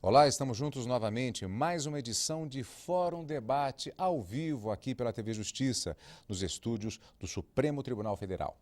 Olá, estamos juntos novamente, mais uma edição de Fórum Debate ao vivo aqui pela TV Justiça, nos estúdios do Supremo Tribunal Federal.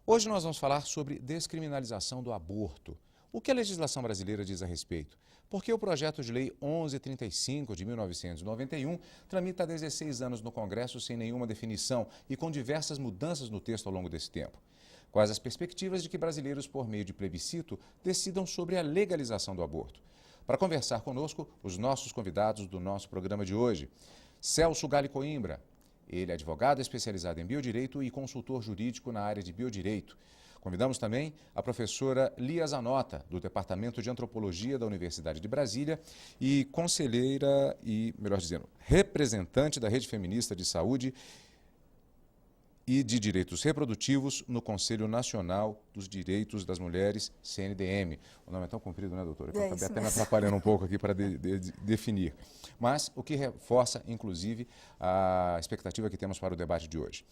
Hoje nós vamos falar sobre descriminalização do aborto. O que a legislação brasileira diz a respeito? Porque o projeto de lei 1135 de 1991 tramita há 16 anos no Congresso sem nenhuma definição e com diversas mudanças no texto ao longo desse tempo. Quais as perspectivas de que brasileiros, por meio de plebiscito, decidam sobre a legalização do aborto? Para conversar conosco, os nossos convidados do nosso programa de hoje. Celso Gali Coimbra, ele é advogado especializado em biodireito e consultor jurídico na área de biodireito. Convidamos também a professora Lia Zanota, do Departamento de Antropologia da Universidade de Brasília e conselheira e, melhor dizendo, representante da Rede Feminista de Saúde e de Direitos Reprodutivos no Conselho Nacional dos Direitos das Mulheres, CNDM. O nome é tão comprido, né, doutora? Eu acabei até me atrapalhando um pouco aqui para definir. Mas o que reforça, inclusive, a expectativa que temos para o debate de hoje.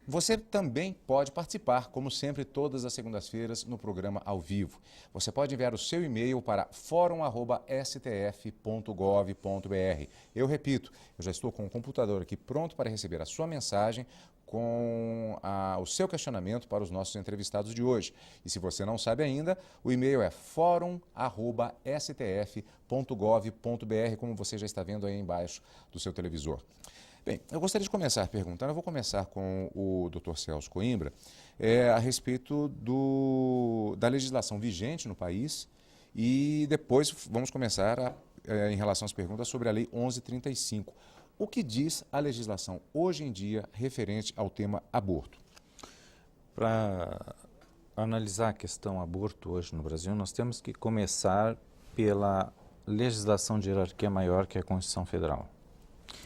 Você também pode participar, como sempre, todas as segundas-feiras no programa ao vivo. Você pode enviar o seu e-mail para forum@stf.gov.br. Eu repito, eu já estou com o computador aqui pronto para receber a sua mensagem com o seu questionamento para os nossos entrevistados de hoje. E se você não sabe ainda, o e-mail é forum@stf.gov.br, como você já está vendo aí embaixo do seu televisor. Bem, eu gostaria de começar perguntando, eu vou começar com o Dr. Celso Coimbra, a respeito da legislação vigente no país e depois vamos começar em relação às perguntas sobre a Lei 1135. O que diz a legislação hoje em dia referente ao tema aborto? Para analisar a questão aborto hoje no Brasil, nós temos que começar pela legislação de hierarquia maior que é a Constituição Federal.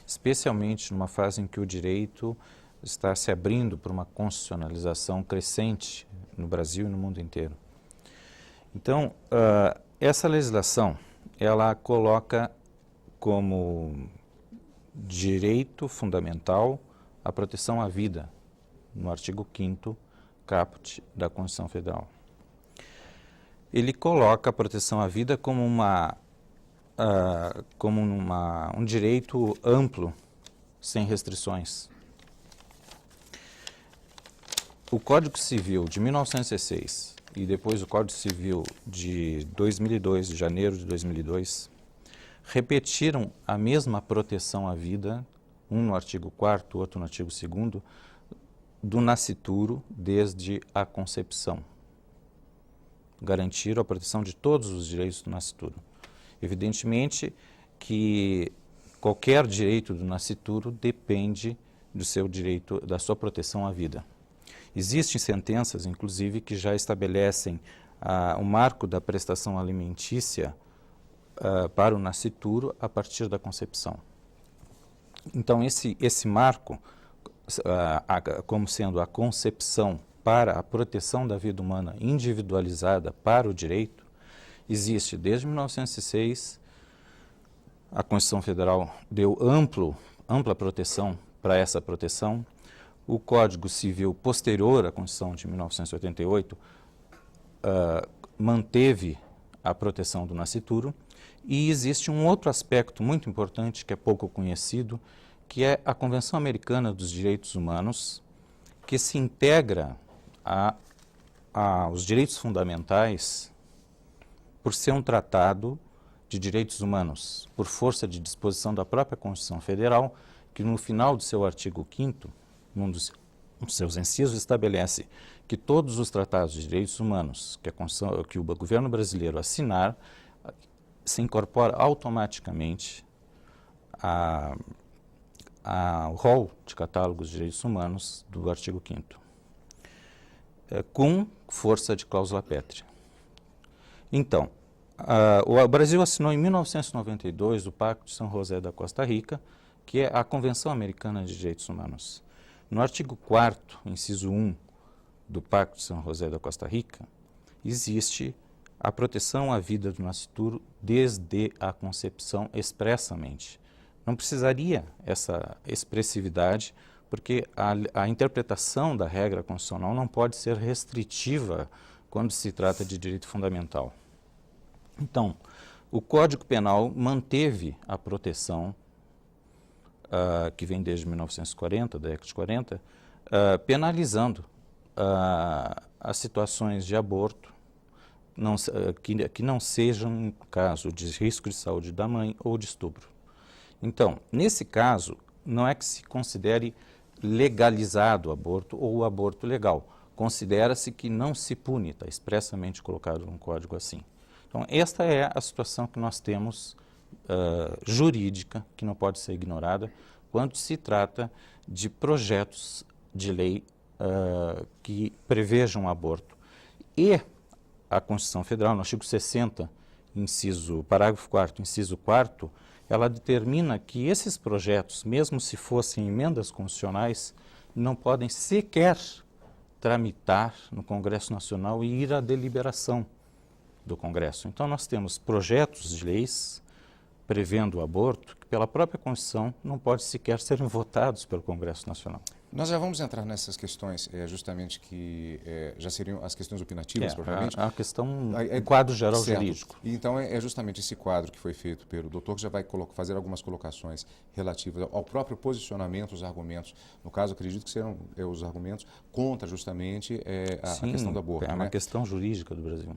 Especialmente numa fase em que o direito está se abrindo para uma constitucionalização crescente no Brasil e no mundo inteiro. Então, essa legislação, ela coloca como direito fundamental a proteção à vida, no artigo 5º, caput da Constituição Federal. Ele coloca a proteção à vida como um direito amplo, sem restrições. O Código Civil de 1906 e depois o Código Civil de 2002, de janeiro de 2002, repetiram a mesma proteção à vida, um no artigo 4º, outro no artigo 2º, do nascituro desde a concepção. Garantiram a proteção de todos os direitos do nascituro. Evidentemente que qualquer direito do nascituro depende do seu direito, da sua proteção à vida. Existem sentenças, inclusive, que já estabelecem o marco da prestação alimentícia para o nascituro a partir da concepção. Então, esse marco, como sendo a concepção para a proteção da vida humana individualizada para o direito, existe desde 1906, a Constituição Federal deu ampla proteção para essa proteção. O Código Civil posterior à Constituição de 1988 manteve a proteção do nascituro. E existe um outro aspecto muito importante que é pouco conhecido, que é a Convenção Americana dos Direitos Humanos, que se integra aos direitos fundamentais por ser um tratado de direitos humanos, por força de disposição da própria Constituição Federal, que no final do seu artigo 5º, num dos seus incisos, estabelece que todos os tratados de direitos humanos que o governo brasileiro assinar, se incorpora automaticamente ao rol de catálogos de direitos humanos do artigo 5º, com força de cláusula pétrea. Então, o Brasil assinou em 1992 o Pacto de São José da Costa Rica, que é a Convenção Americana de Direitos Humanos. No artigo 4º, inciso 1 do Pacto de São José da Costa Rica, existe a proteção à vida do nascituro desde a concepção expressamente. Não precisaria essa expressividade, porque a interpretação da regra constitucional não pode ser restritiva quando se trata de direito fundamental. Então, o Código Penal manteve a proteção, que vem desde 1940, da década de 40, penalizando as situações de aborto que não sejam, no caso, de risco de saúde da mãe ou de estupro. Então, nesse caso, não é que se considere legalizado o aborto ou o aborto legal. Considera-se que não se pune, está expressamente colocado num código assim. Então, esta é a situação que nós temos jurídica, que não pode ser ignorada, quando se trata de projetos de lei que prevejam o aborto. E a Constituição Federal, no artigo 60, parágrafo 4º, inciso 4º, ela determina que esses projetos, mesmo se fossem emendas constitucionais, não podem sequer tramitar no Congresso Nacional e ir à deliberação do Congresso. Então, nós temos projetos de leis prevendo o aborto que, pela própria Constituição, não podem sequer serem votados pelo Congresso Nacional. Nós já vamos entrar nessas questões, justamente que já seriam as questões opinativas, provavelmente. A questão, o quadro geral jurídico. E então é justamente esse quadro que foi feito pelo doutor que já vai fazer algumas colocações relativas ao próprio posicionamento, os argumentos. No caso, acredito que serão os argumentos contra justamente a questão do aborto. É uma questão jurídica do Brasil.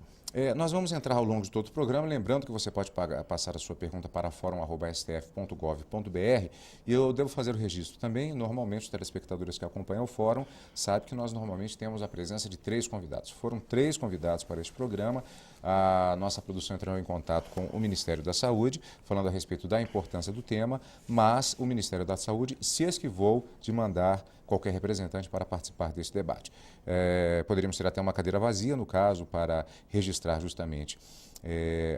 Nós vamos entrar ao longo de todo o programa, lembrando que você pode passar a sua pergunta para fórum@stf.gov.br e eu devo fazer o registro também. Normalmente, os telespectadores que acompanham o fórum sabem que nós normalmente temos a presença de 3 convidados. Foram 3 convidados para este programa. A nossa produção entrou em contato com o Ministério da Saúde, falando a respeito da importância do tema, mas o Ministério da Saúde se esquivou de mandar qualquer representante para participar desse debate. Poderíamos ter até uma cadeira vazia, no caso, para registrar justamente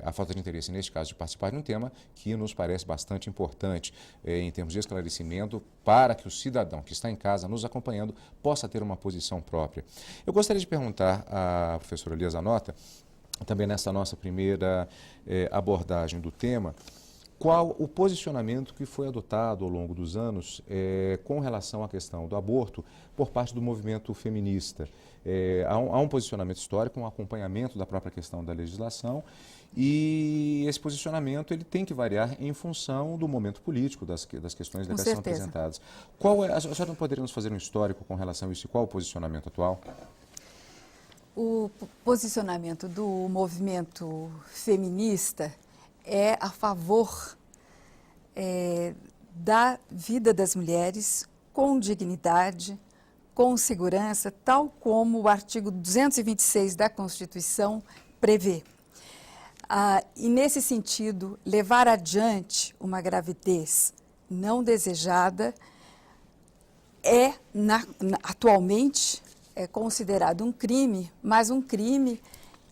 a falta de interesse, neste caso, de participar de um tema que nos parece bastante importante em termos de esclarecimento para que o cidadão que está em casa nos acompanhando possa ter uma posição própria. Eu gostaria de perguntar à professora Lia Zanotta, também nessa nossa primeira abordagem do tema, qual o posicionamento que foi adotado ao longo dos anos com relação à questão do aborto por parte do movimento feminista. Há um posicionamento histórico, um acompanhamento da própria questão da legislação e esse posicionamento ele tem que variar em função do momento político, das questões legais que são apresentadas. A senhora não poderia nos fazer um histórico com relação a isso e qual o posicionamento atual? O posicionamento do movimento feminista é a favor da vida das mulheres com dignidade, com segurança, tal como o artigo 226 da Constituição prevê. E, nesse sentido, levar adiante uma gravidez não desejada atualmente é considerado um crime, mas um crime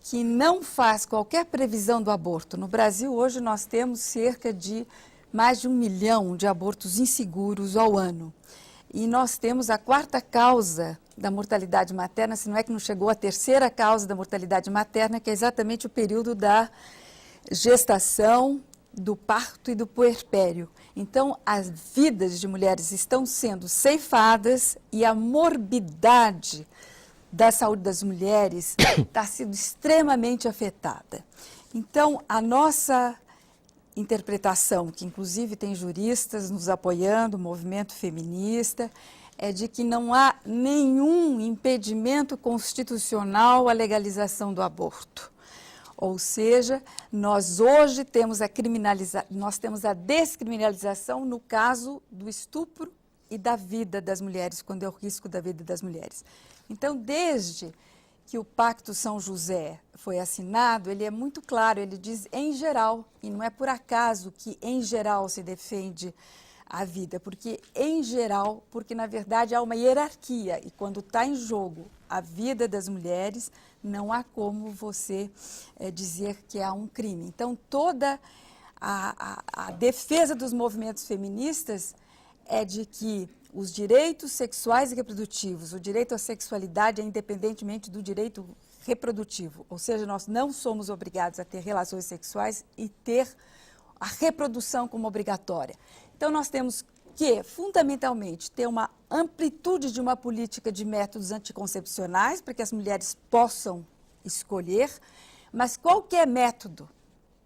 que não faz qualquer previsão do aborto. No Brasil, hoje, nós temos cerca de mais de 1 milhão de abortos inseguros ao ano. E nós temos a 4ª causa da mortalidade materna, se não é que não chegou a 3ª causa da mortalidade materna, que é exatamente o período da gestação, do parto e do puerpério. Então, as vidas de mulheres estão sendo ceifadas e a morbidade da saúde das mulheres está sendo extremamente afetada. Então, a nossa interpretação, que inclusive tem juristas nos apoiando, o movimento feminista, é de que não há nenhum impedimento constitucional à legalização do aborto. Ou seja, nós hoje temos a descriminalização no caso do estupro e da vida das mulheres, quando é o risco da vida das mulheres. Então, desde que o Pacto São José foi assinado, ele é muito claro, ele diz em geral, e não é por acaso que em geral se defende a vida, porque em geral, porque na verdade há uma hierarquia e quando está em jogo a vida das mulheres, não há como você dizer que há um crime. Então, toda a defesa dos movimentos feministas é de que os direitos sexuais e reprodutivos, o direito à sexualidade é independentemente do direito reprodutivo, ou seja, nós não somos obrigados a ter relações sexuais e ter a reprodução como obrigatória. Então, nós temos que, fundamentalmente, ter uma amplitude de uma política de métodos anticoncepcionais para que as mulheres possam escolher, mas qualquer método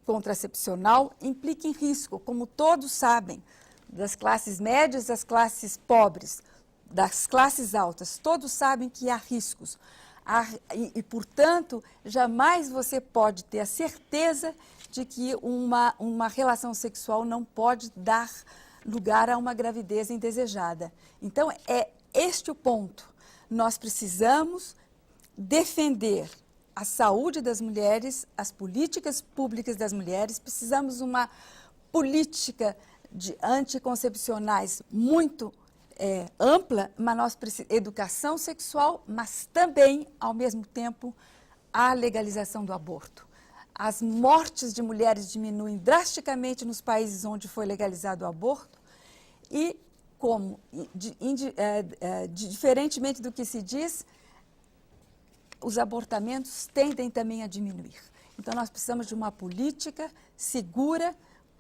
contracepcional implica em risco, como todos sabem, das classes médias às classes pobres, das classes altas, todos sabem que há riscos. Portanto, jamais você pode ter a certeza de que uma relação sexual não pode dar lugar a uma gravidez indesejada. Então, é este o ponto. Nós precisamos defender a saúde das mulheres, as políticas públicas das mulheres, precisamos uma política de anticoncepcionais muito ampla, mas nós precisamos educação sexual, mas também, ao mesmo tempo, a legalização do aborto. As mortes de mulheres diminuem drasticamente nos países onde foi legalizado o aborto e, diferentemente do que se diz, os abortamentos tendem também a diminuir. Então, nós precisamos de uma política segura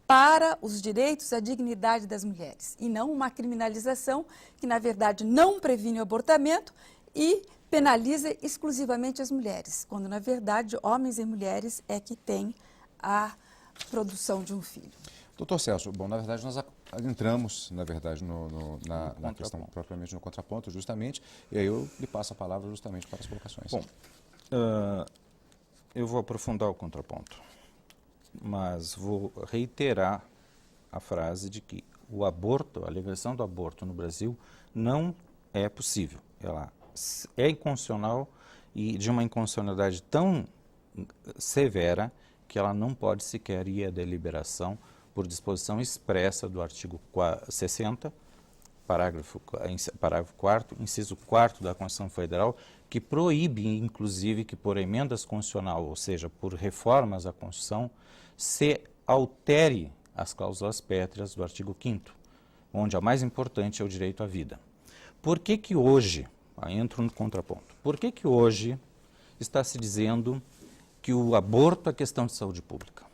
para os direitos, a dignidade das mulheres, e não uma criminalização que, na verdade, não previne o abortamento e penaliza exclusivamente as mulheres, quando, na verdade, homens e mulheres é que têm a produção de um filho. Doutor Celso, bom, na verdade, nós entramos, na verdade, na questão propriamente no contraponto, justamente, e aí eu lhe passo a palavra justamente para as colocações. Bom, eu vou aprofundar o contraponto, mas vou reiterar a frase de que o aborto, a legalização do aborto no Brasil não é possível. Ela é inconstitucional e de uma inconstitucionalidade tão severa que ela não pode sequer ir à deliberação por disposição expressa do artigo 60, parágrafo 4º, inciso 4º da Constituição Federal, que proíbe, inclusive, que por emendas constitucionais, ou seja, por reformas à Constituição, se altere as cláusulas pétreas do artigo 5º, onde a mais importante é o direito à vida. Por que que hoje, entro no contraponto, por que que hoje está se dizendo que o aborto é questão de saúde pública?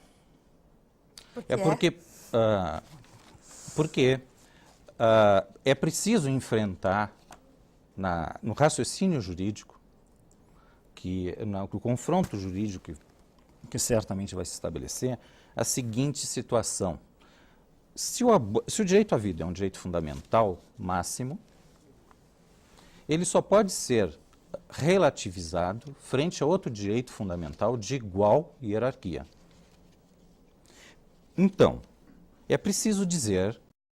Porque é preciso enfrentar no raciocínio jurídico, no confronto jurídico que certamente vai se estabelecer, a seguinte situação. Se o direito à vida é um direito fundamental máximo, ele só pode ser relativizado frente a outro direito fundamental de igual hierarquia. Então, é preciso dizer